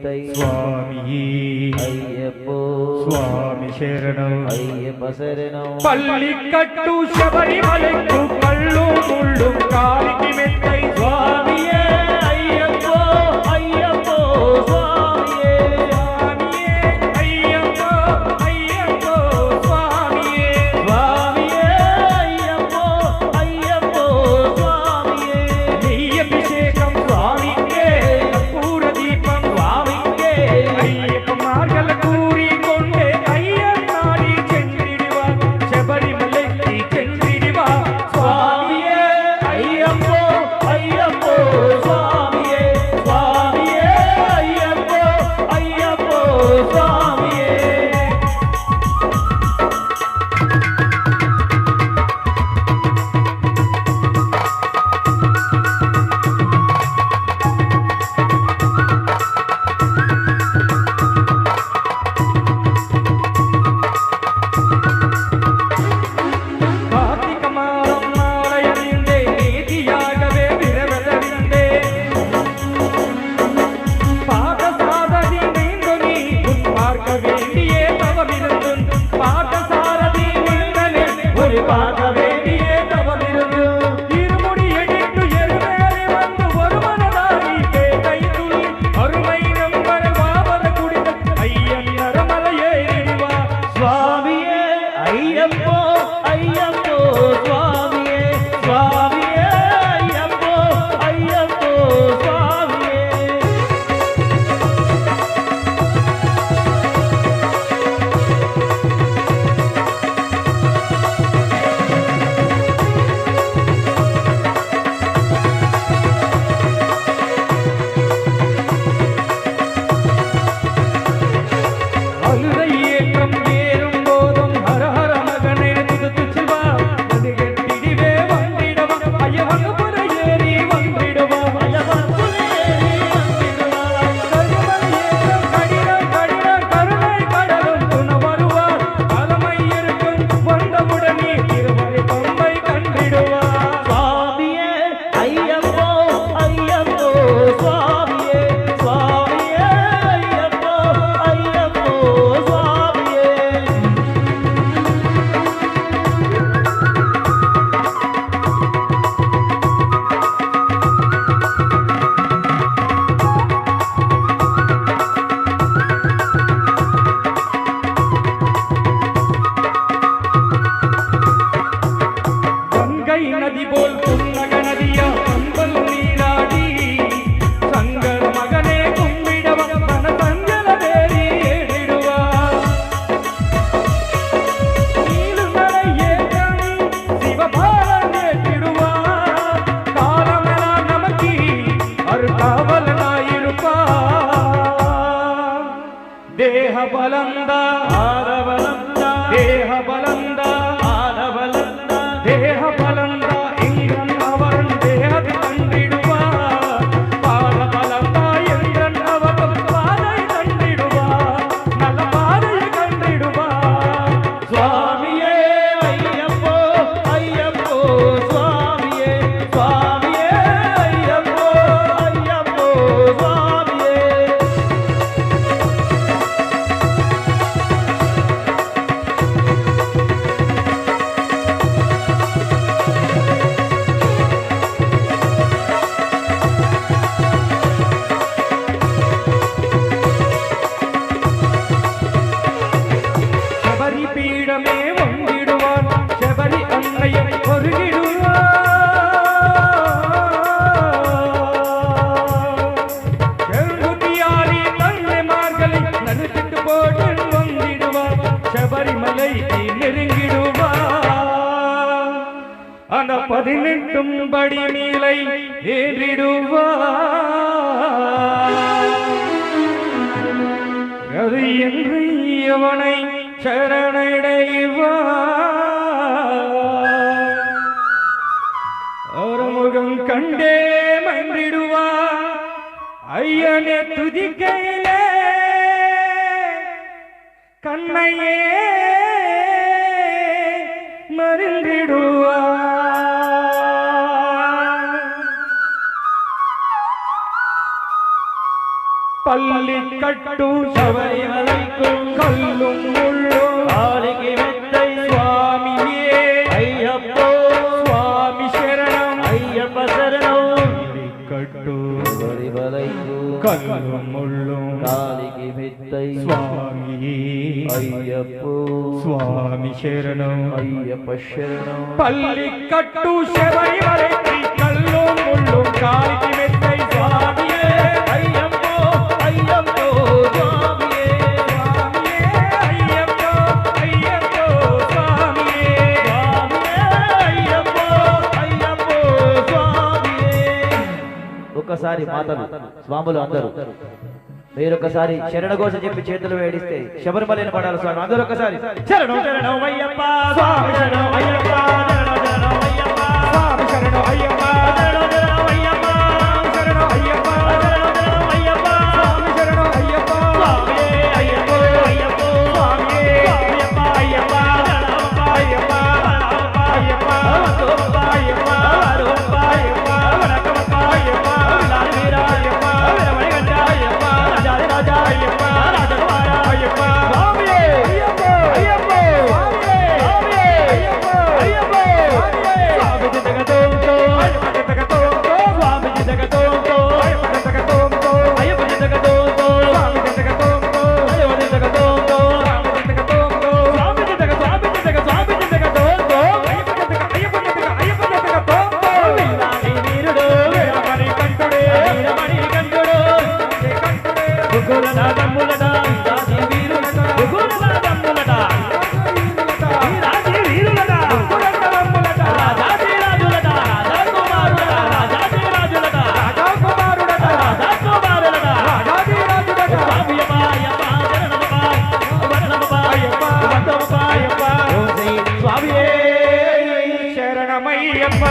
மெத்தை சுவாமியே ஐயப்போ சுவாமி சரணம் ஐயப்ப சரணம் பள்ளிக்கட்டு சபரிமலைக்கு கள்ளும் முள்ளும் காலிக்கு மெத்தை சுவாமியே ஐயப்போ ஐயப்போ சுவாமியே சுவாமியே ஐயப்போ ஐயப்போ சுவாமியே சுவாமியே ஐயப்போ ஐயப்போ சுவாமியே நெய் அபிஷேகம் சுவாமிக்கே கற்பூர தீபம் சுவாமிக்கே ஐயப்ப மார்கல கூறி கொண்டே ஐயன் நாடி சென்றிடுவார் சபரிமலைக்கு சென்றிடுவார் சுவாமியே ஐயப்போ ஐயப்போ சுவாமியே சுவாமியே ஐயப்போ ஐயப்போ சுவாமியே கார்த்திக மாதம் மாலையணிந்தே நீதியாகவே விரவதறிந்தே பாதசாரதி நீந்து நீ உன் பார்க்க வேண்டியே தவமிருந்தும் பாதசாரதி நீந்தனே ஒரு பார்க்க வேண்டியே தவமிருந்தும் இருமுடி எடுத்து எருமேறி வந்து ஒரு மனதாரி பேட்டை துளி அருமை நம்பர் வாவர குடித்த ஐயன் நரமலை ஏறிடுவா சுவாமியே ஐயப்போ ஐயப்போ சுவாமியே சுவாமியே ஐயப்போ ஐயப்போ சுவாமியே அழுதை ஏற்றம் ஏறும் போதும் ஹர ஹர மகனே துதுத்து சிவா அது கெட்டிடிவே வந்திடவா ஐயவன் புற ஏறி வந்திடுவா ஐயவன் புற ஏறி வந்திடுவா கருமலை ஏற்றம் கடின கடின கருணை கடலும் துண வருவார் தலைமை இருக்கும் வந்தவுடனே திருமலை பம்பை கண்டிடுவா சுவாமியே ஐயப்போ ஐயப்போ சுவாமியே சுவாமியே ஐயப்போ ஐயப்போ சுவாமியே கங்கை நதி போல் புன்னக நதியா அன்பல் நீராடி சங்கர மகனே கும்பிடவா மன சஞ்சல வேறி ஏறிடுவா நீலுமலை ஏற்றம் சிவபாலன் ஏற்றிடுவா காலமெல்லாம் நமக்கு அருகாவலனாயிருப்பா தேஹ பலந்த ஆரவலந்த தேஹ பலந்த ஆரவலந்த தேஹ பலந்த இங்கன் அவரன் தேஹதி கண்டிடுவா பாத பலந்த என்றன் அவன் பாதை கண்டிடுவா நல்ல பாதையை கண்டிடுவா சுவாமியே ஐயப்போ ஐயப்போ சுவாமியே சுவாமியே ஐயப்போ ஐயப்போ சுவாமியே சபரி பீடமே வந்திடுவான் சபரி அன்னையை பொருகிடுவான் செங்குதியாரி தன்னை மார்களை நடுத்திட்டு போட்டு வந்திடுவான் சபரிமலை நெருங்கிடுவான் அந்த 18 படி நீலை ஏறிடுவான் அது என்று அவனை சரணடைவா அருமுகம் கண்டே மன்றிடுவா ஐயனே துதிக்கையிலே கண்ணையே மருந்திடுவா பள்ளி கட்டு சபரிமலைக்கும் கல்லும் முள்ளும் காலிக்கு மெத்தை சுவாமியே ஐயப்போ சுவாமி சரணம் ஐயப்ப சரணம் கட்டு சபரிமலைக்கும் கல்லும் முள்ளும் காலிக்கு மெத்தை சுவாமியே ஐயப்போ சுவாமி சரணம் ஐயப்ப சரணம் பள்ளி கட்டு சபரிமலைக்கு கல்லும் முள்ளும் காலிக்கு மெத்தை சுவாமியே ஐயப்போ ஐயப்போ சுவாமியே சுவாமியே ஐயப்போ ஐயப்போ சுவாமியே అయ్యప్పో అయ్యప్పో స్వామియే ఒక్కసారి మాతలు స్వాములు అందరూ మీరొకసారి శరణఘోష చెప్పి చేతులు వేడిస్తే శబరిమలని పడాలి స్వామి అందరూ ఒకసారి శరణం శరణం అయ్యప్ప స్వామి శరణం అయ్యప్ప శరణం అయ్యప్ప స్వామి శరణం అయ్యప్ప శరణం అయ్యప్ప శరణం అయ్యప్ప శరణం అయ్యప్ప స్వామి శరణం అయ్యప్ప స్వామియే అయ్యప్పో అయ్యప్పో స్వామియే అయ్యప్ప అయ్యప్ప అయ్యప్ప అయ్యప్ప అయ్యప్ప అయ్యప్ప అయ్యప్ప వరకమప్ప అయ్యప్ప విలాసి వీరా అయ్యప్ప వీరమణికంఠ అయ్యప్ప రాజాది రాజా అయ్యప్ప రాజకుమార అయ్యప్ప స్వామియే అయ్యప్ప అయ్యప్ప స్వామియే స్వామియే అయ్యప్ప స్వామి జితగతోంతో అయ్యప్ప జగతోంతో స్వామి జితగతోంతో అయ్యప్ప జగతోంతో అయ్యప్ప జితగతోంతో స్వామి జగతోంతో అయ్యప్ప జితగతోంతో స్వామి జగతోంతో స్వామి జితగతోంతో అయ్యప్ప జగతోంతో వీరాని వీరుడు వీరమణి కంఠుడే వీరమణి కంఠుడు కంఠుడే ముగ్గుర నాగమ్ములట వీరాది వీరులట ముగ్గుర నాగమ్ములట వీరాది వీరులట పురందరమ్ములట రాజాది రాజులట రాజకుమారులట రాజాది రాజులట రాజకుమారుడట రాజకుమారులట రాజాధిరాజుడట స్వామియప్ప అయ్యప్ప శరణమప్ప వరణమప్ప అయ్యప్ప వందమప్ప అయ్యప్ప ఓం శ్రీ స్వామియే శరణమయ్యప్ప